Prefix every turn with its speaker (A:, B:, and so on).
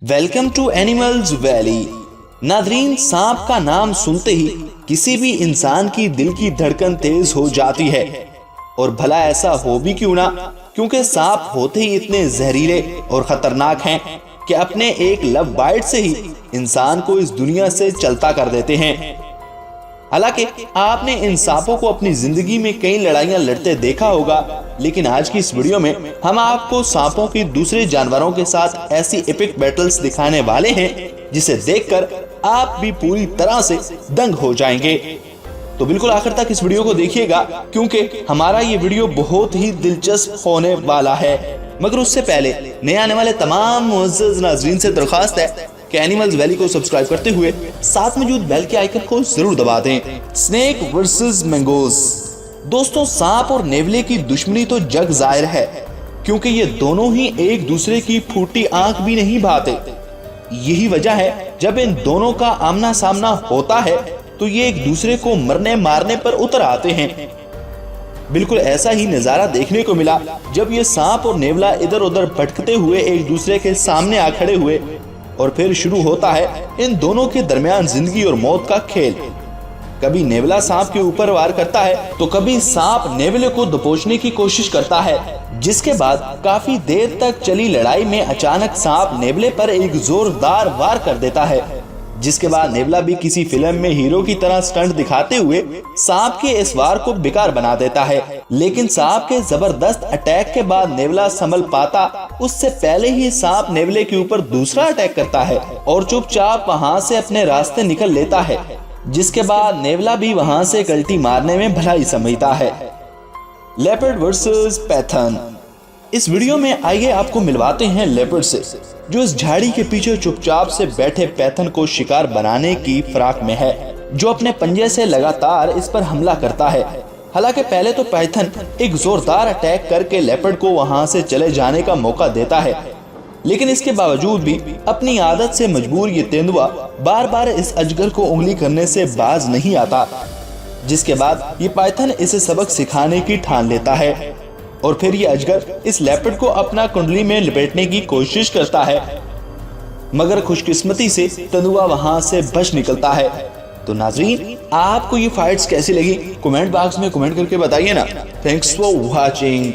A: Welcome to animals valley. नादरीन, सांप का नाम सुनते ही किसी भी इंसान की दिल की धड़कन तेज हो जाती है। और भला ऐसा हो भी क्यों ना, क्योंकि सांप होते ही इतने जहरीले और खतरनाक हैं कि अपने एक लव बाइट से ही इंसान को इस दुनिया से चलता कर देते हैं। हालांकि आपने इन सांपों को अपनी जिंदगी में कई लड़ाइयां लड़ते देखा होगा, लेकिन आज की इस वीडियो में हम आपको सांपों की दूसरे जानवरों के साथ ऐसी एपिक बैटल्स दिखाने वाले हैं जिसे देखकर आप भी पूरी तरह से दंग हो जाएंगे। तो बिल्कुल आखिर तक इस वीडियो को देखिएगा, क्योंकि हमारा ये वीडियो बहुत ही दिलचस्प होने वाला है। मगर उससे पहले नए आने वाले तमाम मुअज़्ज़ज़ नाज़रीन से दरख्वास्त है कि एनिमल्स वैली को सब्सक्राइब करते हुए साथ मौजूद बेल के आइकन को जरूर दबा दें। Snake versus mangoes. दोस्तों, सांप और नेवले की दुश्मनी तो जग जाहिर है, क्योंकि ये दोनों ही एक दूसरे की फूटी आंख भी नहीं भाते। यही वजह है जब इन दोनों का आमना सामना होता है तो ये एक दूसरे को मरने मारने पर उतर आते हैं। बिल्कुल ऐसा ही नजारा देखने को मिला जब ये सांप और नेवला इधर उधर भटकते हुए एक दूसरे के सामने आ खड़े हुए। और फिर शुरू होता है इन दोनों के दरमियान जिंदगी और मौत का खेल। कभी नेवला सांप के ऊपर वार करता है तो कभी सांप नेवले को दबोचने की कोशिश करता है, जिसके बाद काफी देर तक चली लड़ाई में अचानक सांप नेवले पर एक जोरदार वार कर देता है, जिसके बाद नेवला भी किसी फिल्म में हीरो की तरह स्टंट दिखाते हुए सांप के इस वार को बेकार बना देता है। लेकिन सांप के जबरदस्त अटैक के बाद नेवला संभल पाता उससे पहले ही सांप नेवले के ऊपर दूसरा अटैक करता है और चुपचाप वहां से अपने रास्ते निकल लेता है, जिसके बाद नेवला भी वहां से कल्टी मारने में भलाई समझता है। Leopard versus Python. इस वीडियो में आइए आपको मिलवाते हैं लेपर्ड से, जो इस झाड़ी के पीछे चुपचाप से बैठे पैथन को शिकार बनाने की फिराक में है, जो अपने पंजे से लगातार इस पर हमला करता है। हालांकि पहले तो पैथन एक जोरदार अटैक करके लेपर्ड को वहां से चले जाने का मौका देता है, लेकिन इसके बावजूद भी अपनी आदत से मजबूर ये तेंदुआ बार बार इस अजगर को उंगली करने से बाज नहीं आता, जिसके बाद ये पाइथन इसे सबक सिखाने की ठान लेता है। और फिर ये अजगर इस लेपर्ड को अपना कुंडली में लपेटने की कोशिश करता है, मगर खुशकिस्मती से तेंदुआ वहां से बच निकलता है। तो नाज़रीन, आपको ये फाइट्स कैसी लगी कमेंट बॉक्स में कमेंट करके बताइए ना। Thanks for watching.